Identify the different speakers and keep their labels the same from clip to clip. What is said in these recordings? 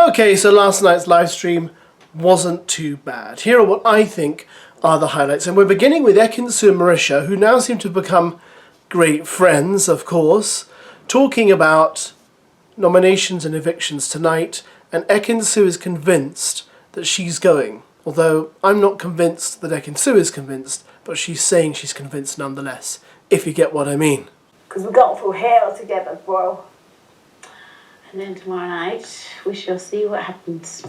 Speaker 1: Okay, so last night's live stream wasn't too bad. Here are what I think are the highlights. And we're beginning with Ekin, Sue and Marisha, who now seem to have become great friends, of course, talking about nominations and evictions tonight. And Ekin Sue is convinced that she's going. Although I'm not convinced that Ekin Sue is convinced, but she's saying she's convinced nonetheless, if you get what I mean.
Speaker 2: Because we've gone through hell together, bro.
Speaker 3: And then tomorrow night, we shall see what happens.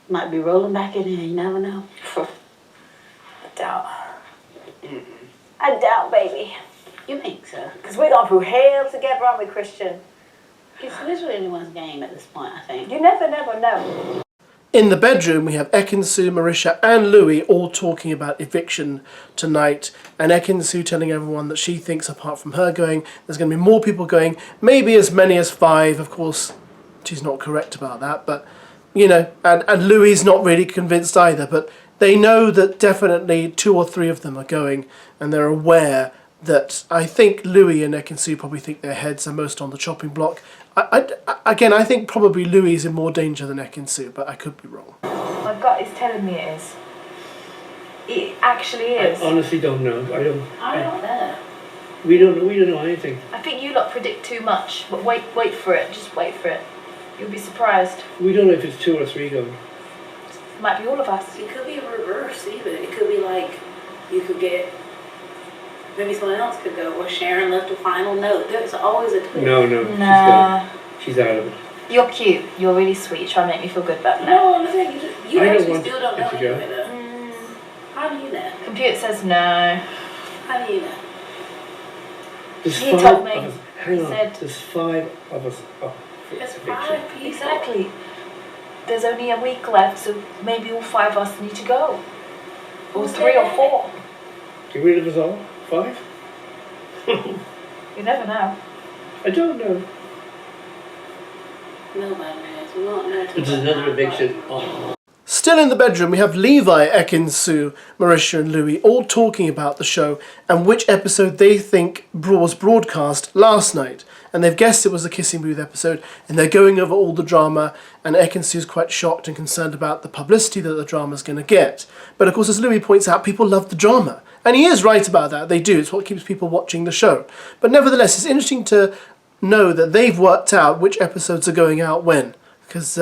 Speaker 3: Might be rolling back in here, you never know.
Speaker 2: I doubt. I doubt, baby.
Speaker 3: You think so?
Speaker 2: Because we've gone through hell together, aren't we, Christian?
Speaker 3: It's literally anyone's game at this point, I think.
Speaker 2: You never know.
Speaker 1: In the bedroom, we have Ekin Sue, Marisha and Louis all talking about eviction tonight. And Ekin Sue telling everyone that she thinks, apart from her going, there's going to be more people going, maybe as many as 5. Of course, she's not correct about that. But, you know, and Louis is not really convinced either. But they know that definitely 2 or 3 of them are going. And they're aware that I think Louis and Ekin Sue probably think their heads are most on the chopping block. Again, I think probably Louis is in more danger than Ekin Sue, but I could be wrong.
Speaker 2: My gut is telling me it is. It actually is.
Speaker 4: I honestly don't know.
Speaker 3: I don't know.
Speaker 4: We don't know anything.
Speaker 2: I think you lot predict too much, but wait for it. Just wait for it. You'll be surprised.
Speaker 4: We don't know if it's 2 or 3 going.
Speaker 2: It might be all of us.
Speaker 3: It could be a reverse even. It could be like you could get, maybe someone else could go, or Sharon left a final note. There's always a twist.
Speaker 4: No,
Speaker 2: Nah.
Speaker 4: She's out of it.
Speaker 2: You're cute. You're really sweet. Try and make me feel good about that.
Speaker 3: No, I'm saying you
Speaker 4: I don't
Speaker 3: actually
Speaker 4: want
Speaker 3: still don't know
Speaker 4: it to go.
Speaker 3: anyway, though. How do you know?
Speaker 2: Computer says no.
Speaker 3: How do you know?
Speaker 4: There's
Speaker 2: He
Speaker 4: 5
Speaker 2: told me.
Speaker 4: of us. Hang
Speaker 2: He
Speaker 4: on.
Speaker 2: said-
Speaker 4: There's 5 of us up for
Speaker 3: There's
Speaker 4: eviction.
Speaker 3: 5 people.
Speaker 2: Exactly. There's only a week left, so maybe all 5 of us need to go. Or
Speaker 3: Who's
Speaker 2: 3 or
Speaker 3: that?
Speaker 2: 4.
Speaker 4: Get rid of us all? 5?
Speaker 2: You never know.
Speaker 4: I don't know.
Speaker 3: Nobody knows. We won't know.
Speaker 4: There's another eviction. Oh.
Speaker 1: Still in the bedroom, we have Levi, Ekin Sue, Marisha and Louis all talking about the show and which episode they think was broadcast last night. And they've guessed it was the Kissing Booth episode, and they're going over all the drama, and Ekin Sue's quite shocked and concerned about the publicity that the drama's going to get. But of course, as Louis points out, people love the drama. And he is right about that, they do, it's what keeps people watching the show. But nevertheless, it's interesting to know that they've worked out which episodes are going out when. Because,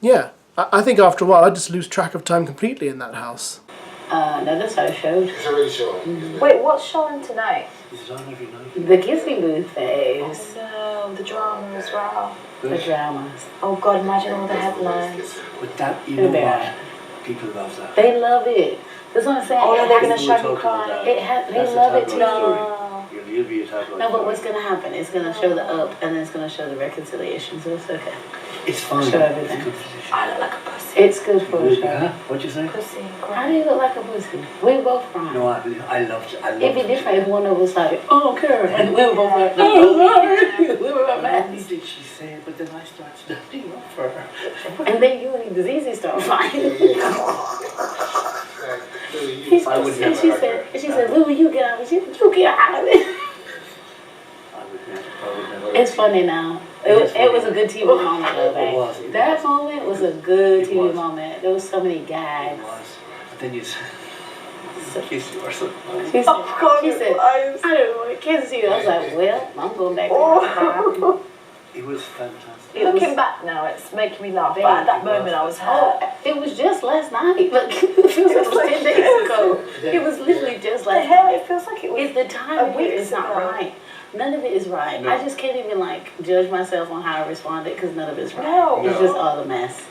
Speaker 1: yeah, I think after a while I just lose track of time completely in that house.
Speaker 3: No, that's how it showed.
Speaker 5: It's already showing.
Speaker 2: Wait, what's showing tonight?
Speaker 4: Is it on every night?
Speaker 3: The Kissing Booth phase.
Speaker 2: Oh no, the drama as well.
Speaker 3: The dramas.
Speaker 2: Oh God, imagine all the headlines.
Speaker 4: But that, you
Speaker 3: They're
Speaker 4: know
Speaker 3: bad.
Speaker 4: what? People love that.
Speaker 3: They love it. That's what I'm saying.
Speaker 2: Oh no, they're
Speaker 3: It
Speaker 2: gonna
Speaker 3: has-
Speaker 2: show me crying.
Speaker 3: They love it too.
Speaker 2: No.
Speaker 4: You'll be a tabloid.
Speaker 3: No, but what's going to happen? It's going to show the up and then it's going to show the reconciliation, so it's okay.
Speaker 4: It's fine.
Speaker 3: Show everything.
Speaker 4: It's a good position.
Speaker 2: I look like a pussy.
Speaker 3: It's good for a show.
Speaker 4: Huh? What'd you say?
Speaker 2: Pussy.
Speaker 3: How do you look like a pussy? We both crying.
Speaker 4: No, I loved it.
Speaker 3: It'd be different if one of us like, oh, okay, and we were both like, oh, sorry. We were
Speaker 4: Not
Speaker 3: mad.
Speaker 4: only did she say it, but then I started standing up for her.
Speaker 3: And then you and the Zizi start fighting.
Speaker 5: I would never.
Speaker 3: She said, Louie, you get out of it. You get out of it.
Speaker 4: I would never.
Speaker 3: It's funny now. It was a good TV moment though, babe.
Speaker 4: It was.
Speaker 3: That moment was a good
Speaker 4: It
Speaker 3: TV
Speaker 4: was.
Speaker 3: moment. There was so many
Speaker 4: It
Speaker 3: gags.
Speaker 4: was. But then you kiss you or something.
Speaker 3: She said, I don't want to kiss you. I was like, well, I'm going back to my car.
Speaker 4: It was fantastic.
Speaker 2: Looking back now, it's making me laugh. But at that moment, I was hurt.
Speaker 3: Oh, it was just last night. Look, it feels like it was 10 days ago. It was literally just
Speaker 2: The
Speaker 3: last
Speaker 2: hell,
Speaker 3: night.
Speaker 2: it feels like it was.
Speaker 3: It's the time
Speaker 2: a week
Speaker 3: is not
Speaker 2: ago.
Speaker 3: right. None of it is right.
Speaker 4: No.
Speaker 3: I just can't even like judge myself on how I responded because none of it's right.
Speaker 2: No.
Speaker 3: It's just all a mess.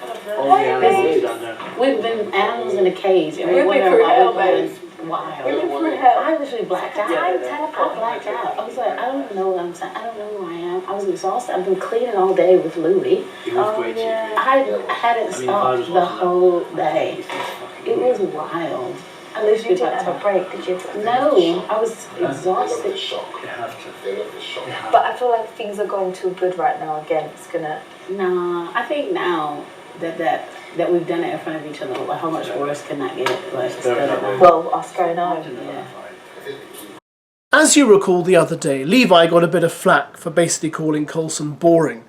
Speaker 4: All the animals down there.
Speaker 3: We've been animals in a cage and we
Speaker 2: We've been
Speaker 3: wonder
Speaker 2: through
Speaker 3: why
Speaker 2: hell,
Speaker 3: we're going
Speaker 2: babe.
Speaker 3: wild.
Speaker 2: We've been through hell.
Speaker 3: I literally blacked out.
Speaker 2: Time
Speaker 3: I
Speaker 2: teleport.
Speaker 3: blacked out. I was like, I don't even know what I'm saying. I don't know who I am. I was exhausted. I've been cleaning all day with Louie.
Speaker 4: It was
Speaker 2: Oh,
Speaker 4: great.
Speaker 2: yeah.
Speaker 3: I hadn't
Speaker 4: I mean, if I was
Speaker 3: stopped the
Speaker 4: watching that,
Speaker 3: whole day.
Speaker 4: it's just fucking
Speaker 3: It was
Speaker 4: great.
Speaker 3: wild. I
Speaker 2: You
Speaker 3: literally
Speaker 2: didn't have a break, did you?
Speaker 3: No, I was
Speaker 5: They love the
Speaker 3: exhausted.
Speaker 5: shock.
Speaker 4: You have to.
Speaker 5: They love the shock.
Speaker 4: You have
Speaker 2: But I feel like things are going too good right now. Again, it's gonna.
Speaker 3: Nah, I think now that we've done it in front of each other, like how much worse can that get? Like, it's better now.
Speaker 2: Well, us going home.
Speaker 3: Yeah.
Speaker 1: As you recall the other day, Levi got a bit of flack for basically calling Coulson boring.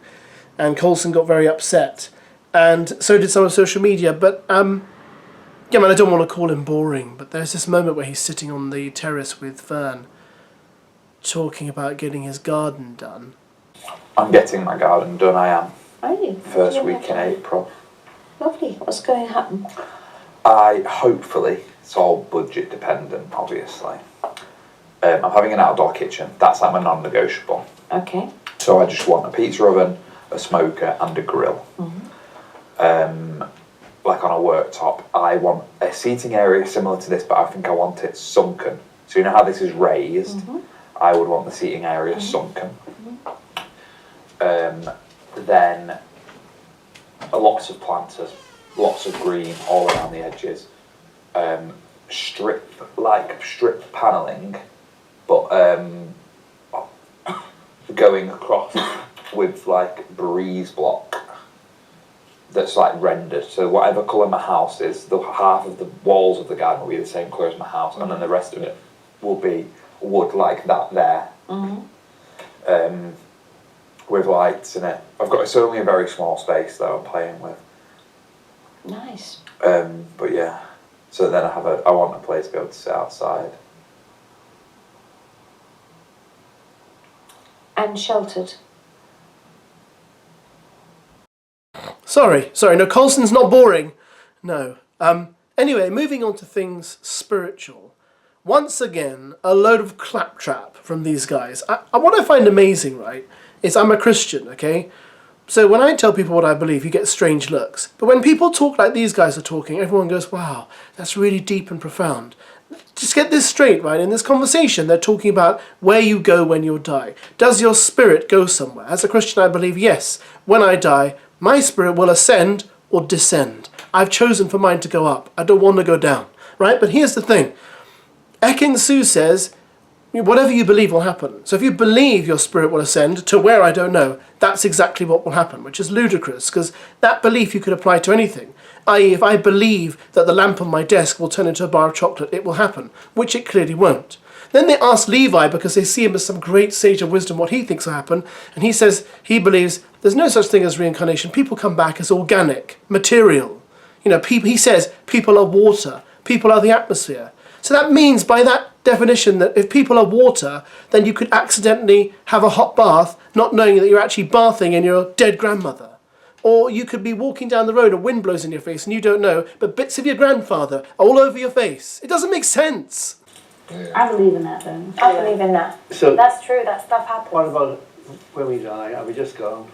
Speaker 1: and Coulson got very upset, and so did some of social media. But yeah, man, I don't want to call him boring, but there's this moment where he's sitting on the terrace with Fern, talking about getting his garden done.
Speaker 6: I'm getting my garden done, I am.
Speaker 7: Are you?
Speaker 6: First week in April.
Speaker 7: Lovely. What's going to happen?
Speaker 6: Hopefully, it's all budget dependent, obviously. I'm having an outdoor kitchen. That's like my non-negotiable.
Speaker 7: Okay.
Speaker 6: So I just want a pizza oven, a smoker, and a grill. Like on a worktop. I want a seating area similar to this, but I think I want it sunken. So you know how this is raised? I would want the seating area sunken. Then lots of planters, lots of green all around the edges. Strip panelling, but going across with like breeze block that's like rendered. So whatever colour my house is, the half of the walls of the garden will be the same colour as my house, and then the rest of it will be wood like that there. With lights in it. It's only a very small space though I'm playing with.
Speaker 7: Nice.
Speaker 6: But yeah. So then I want a place to be able to sit outside.
Speaker 7: And sheltered.
Speaker 1: Sorry, no, Coulson's not boring. No. Anyway, moving on to things spiritual. Once again, a load of claptrap from these guys. What I find amazing, right, is I'm a Christian, okay? So when I tell people what I believe, you get strange looks. But when people talk like these guys are talking, everyone goes, wow, that's really deep and profound. Just get this straight, right? In this conversation, they're talking about where you go when you die. Does your spirit go somewhere? As a Christian, I believe, yes, when I die, my spirit will ascend or descend. I've chosen for mine to go up. I don't want to go down, right? But here's the thing. Ekin Su says, whatever you believe will happen. So if you believe your spirit will ascend to where I don't know, that's exactly what will happen, which is ludicrous, because that belief you could apply to anything. I.e., if I believe that the lamp on my desk will turn into a bar of chocolate, it will happen, which it clearly won't. Then they ask Levi, because they see him as some great sage of wisdom, what he thinks will happen, and he says he believes there's no such thing as reincarnation. People come back as organic, material. You know, he says people are water, people are the atmosphere. So that means, by that definition, that if people are water, then you could accidentally have a hot bath, not knowing that you're actually bathing in your dead grandmother. Or you could be walking down the road, a wind blows in your face and you don't know, but bits of your grandfather are all over your face. It doesn't make sense.
Speaker 5: Yeah.
Speaker 3: I believe in that though.
Speaker 7: I believe in that.
Speaker 4: So
Speaker 2: That's true, that stuff happens.
Speaker 4: what about when we die? Are we just gone?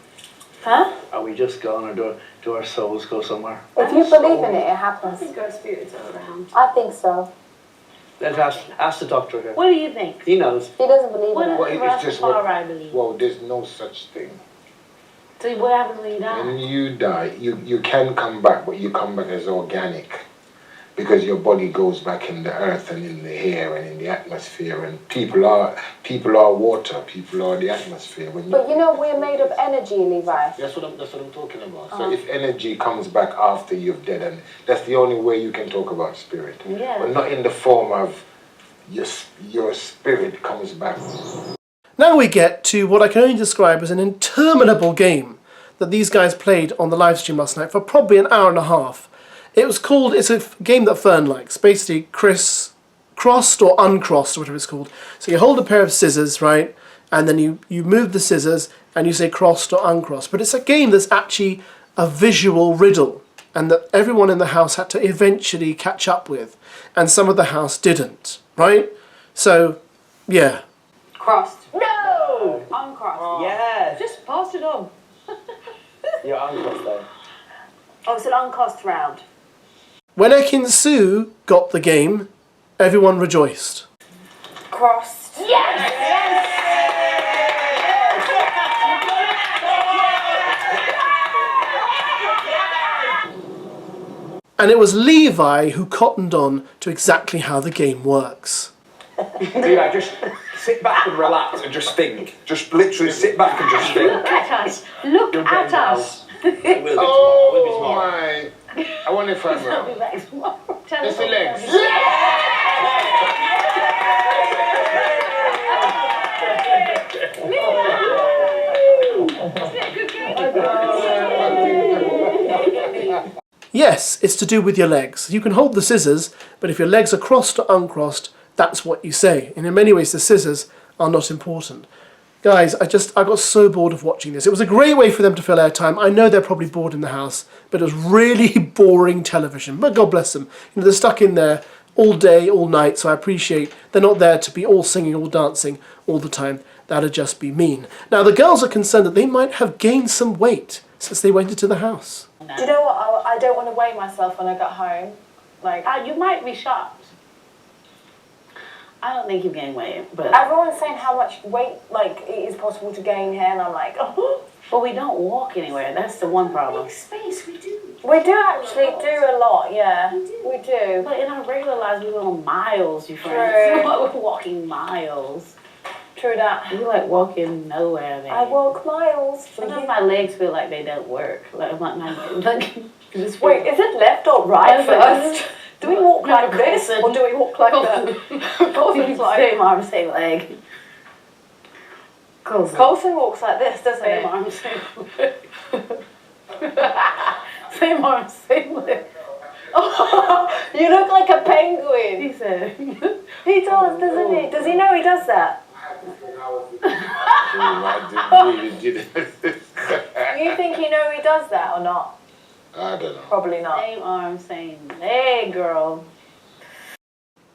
Speaker 7: Huh?
Speaker 4: Are we just gone, or do our souls go somewhere?
Speaker 7: If you believe in it, it happens.
Speaker 3: our spirits are around.
Speaker 7: I think so.
Speaker 4: Let's ask the doctor here.
Speaker 3: What do you think?
Speaker 4: He knows.
Speaker 7: He doesn't believe
Speaker 3: What
Speaker 7: in
Speaker 5: Well,
Speaker 7: it.
Speaker 5: it's just what.
Speaker 3: Rastafari believe?
Speaker 5: Well, there's no such thing.
Speaker 3: So what happens when you die?
Speaker 5: When you die, you can come back, but you come back as organic, because your body goes back in the earth and in the air and in the atmosphere, and people are water, people are the atmosphere.
Speaker 7: But you know, we're made of energy, Levi.
Speaker 5: That's what I'm talking about. So if energy comes back after you've dead, and that's the only way you can talk about spirit.
Speaker 3: Yeah.
Speaker 5: But not in the form of your spirit comes back.
Speaker 1: Now we get to what I can only describe as an interminable game that these guys played on the live stream last night for probably an hour and a half. It's a game that Fern likes, basically crossed or uncrossed, or whatever it's called. So you hold a pair of scissors, right, and then you move the scissors and you say crossed or uncrossed. But it's a game that's actually a visual riddle, and that everyone in the house had to eventually catch up with, and some of the house didn't, right? So, yeah.
Speaker 3: Crossed. No! Uncrossed.
Speaker 4: Oh. Yes.
Speaker 3: Just pass it on.
Speaker 4: You're uncrossed though.
Speaker 3: Oh, it's an uncrossed round.
Speaker 1: When Ekin Su got the game, everyone rejoiced.
Speaker 3: Crossed. Yes!
Speaker 1: And it was Levi who cottoned on to exactly how the game works.
Speaker 6: Levi, just sit back and relax and just think. Just literally sit back and just think.
Speaker 3: Look at us. Look at us.
Speaker 4: It will be
Speaker 5: Oh
Speaker 4: tomorrow.
Speaker 5: my! I wonder if I'm
Speaker 3: I'll be
Speaker 5: wrong.
Speaker 3: back tomorrow. Tell
Speaker 5: It's
Speaker 3: us
Speaker 5: the
Speaker 3: what
Speaker 5: legs.
Speaker 3: we'll be- Isn't it a good game?
Speaker 1: Yes, it's to do with your legs. You can hold the scissors, but if your legs are crossed or uncrossed, that's what you say. And in many ways, the scissors are not important. Guys, I got so bored of watching this. It was a great way for them to fill airtime. I know they're probably bored in the house, but it was really boring television. But God bless them. You know, they're stuck in there all day, all night, so I appreciate they're not there to be all singing, all dancing all the time. That'd just be mean. Now, the girls are concerned that they might have gained some weight since they went into the house.
Speaker 7: Do you know what? I don't want to weigh myself when I get home. Like,
Speaker 3: You might be shocked. I don't think you gain weight, but
Speaker 7: everyone's saying how much weight, like, it is possible to gain here, and I'm like, oh.
Speaker 3: but we don't walk anywhere. That's the one problem.
Speaker 2: Space, we do.
Speaker 7: We do actually do a lot, yeah. We do.
Speaker 3: But in our regular lives, we go miles, you
Speaker 7: True.
Speaker 3: friends. We're walking miles.
Speaker 7: True that.
Speaker 3: We like walking nowhere, man.
Speaker 7: I walk miles for
Speaker 3: Sometimes
Speaker 7: you.
Speaker 3: my legs feel like they don't work. Like just
Speaker 7: Wait, is it left or right first? Do we walk like this,
Speaker 3: Colson.
Speaker 7: or do we walk like that? Colson's like...
Speaker 3: same arm, same leg.
Speaker 7: Colson walks like this, doesn't
Speaker 3: Same
Speaker 7: he?
Speaker 3: arm, same leg. Same arm, same leg.
Speaker 7: You look like a penguin.
Speaker 3: He said.
Speaker 7: He does, doesn't he? Does he know he does that? You think you know he does that or not?
Speaker 5: I don't know.
Speaker 7: Probably not.
Speaker 3: Same arm, same leg, girl.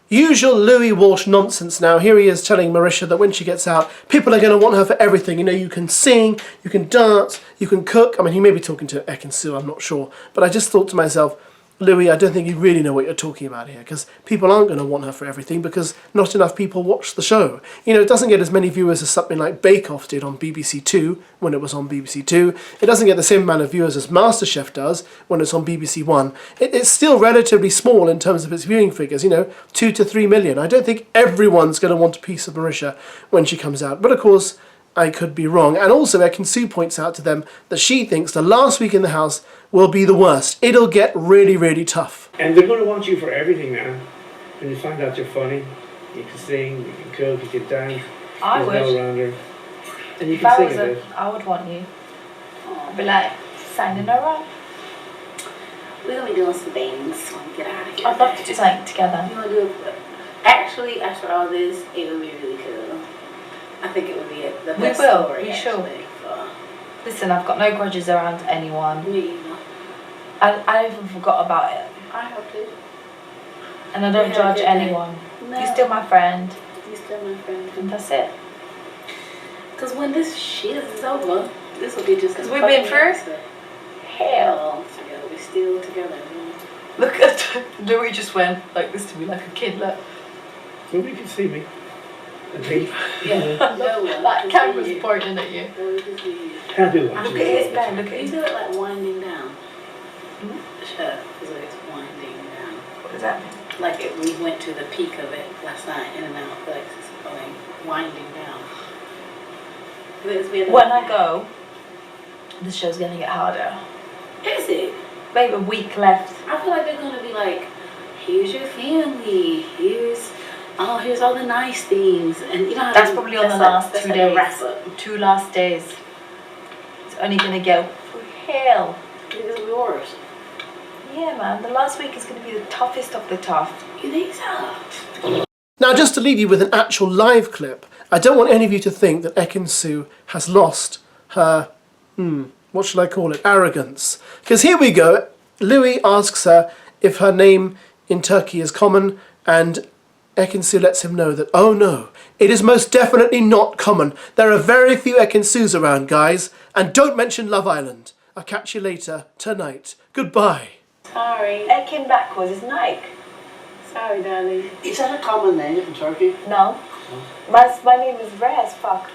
Speaker 1: Usual Louis Walsh nonsense now. Here he is telling Marisha that when she gets out, people are going to want her for everything. You know, you can sing, you can dance, you can cook. I mean, he may be talking to Ekin Su, I'm not sure. But I just thought to myself, Louis, I don't think you really know what you're talking about here, because people aren't going to want her for everything because not enough people watch the show. You know, it doesn't get as many viewers as something like Bake Off did on BBC Two when it was on BBC Two. It doesn't get the same amount of viewers as MasterChef does when it's on BBC One. It's still relatively small in terms of its viewing figures, you know, 2 to 3 million. I don't think everyone's going to want a piece of Marisha when she comes out. But of course, I could be wrong. And also, Ekin Su points out to them that she thinks the last week in the house will be the worst. It'll get really, really tough.
Speaker 4: And they're going to want you for everything now. When you find out you're funny, you can sing, you can cook, you can dance.
Speaker 2: I
Speaker 4: There's
Speaker 2: would.
Speaker 4: no rounder. And you
Speaker 2: If
Speaker 4: can
Speaker 2: I
Speaker 4: sing
Speaker 2: was
Speaker 4: a bit.
Speaker 2: I would want you. I'd be like, signing her up.
Speaker 3: We're gonna be doing some things when we get out of here.
Speaker 2: I'd love to do something together.
Speaker 3: You wanna do it? Actually, after all this, it would be really cool. I think it would be the
Speaker 2: We
Speaker 3: best
Speaker 2: will,
Speaker 3: story,
Speaker 2: we shall.
Speaker 3: actually.
Speaker 2: Listen, I've got no grudges around anyone.
Speaker 3: Me either.
Speaker 2: I even forgot about it.
Speaker 3: I hope to.
Speaker 2: And I don't
Speaker 3: We had a
Speaker 2: judge
Speaker 3: good day.
Speaker 2: anyone.
Speaker 3: No.
Speaker 2: You're still my friend.
Speaker 3: You're still my friend.
Speaker 2: And that's it.
Speaker 3: Because when this shit is over, this will be just a
Speaker 2: 'Cause we've been
Speaker 3: fucking
Speaker 2: through
Speaker 3: episode.
Speaker 2: hell.
Speaker 3: Together. We're still together.
Speaker 2: Look at Louis just went like this to me like a kid. Look.
Speaker 4: Nobody can see me. And me.
Speaker 3: Yeah. No one
Speaker 2: That
Speaker 3: can
Speaker 2: camera's
Speaker 3: see you.
Speaker 2: pointing at you.
Speaker 3: No one can see you.
Speaker 4: Can't do much.
Speaker 2: Look at his bed. Look at
Speaker 3: You
Speaker 2: his
Speaker 3: do it like winding down.
Speaker 2: Hmm?
Speaker 3: Sure, because it's winding down.
Speaker 2: What does that mean?
Speaker 3: Like we went to the peak of it last night, in and out, like it's going winding down.
Speaker 2: When I go, the show's gonna get harder.
Speaker 3: Is it?
Speaker 2: Maybe a week left.
Speaker 3: I feel like they're gonna be like, here's your family, here's all the nice things, and you know how
Speaker 2: That's probably on the last
Speaker 3: that's
Speaker 2: 2
Speaker 3: like a
Speaker 2: days.
Speaker 3: wrap up.
Speaker 2: 2 last days. It's only gonna go for hell.
Speaker 3: It's gonna be worse.
Speaker 2: Yeah, man. The last week is gonna be the toughest of the tough.
Speaker 3: You think so?
Speaker 1: Now, just to leave you with an actual live clip, I don't want any of you to think that Ekin Su has lost her, what should I call it, arrogance. Because here we go. Louis asks her if her name in Turkey is common, and Ekin Su lets him know that, oh no, it is most definitely not common. There are very few Ekin Su's around, guys. And don't mention Love Island. I'll catch you later tonight. Goodbye.
Speaker 3: Sorry.
Speaker 7: Ekin backwards is Nike.
Speaker 3: Sorry, darling.
Speaker 4: Is that a common name in Turkey?
Speaker 7: No. My name is rare as fuck.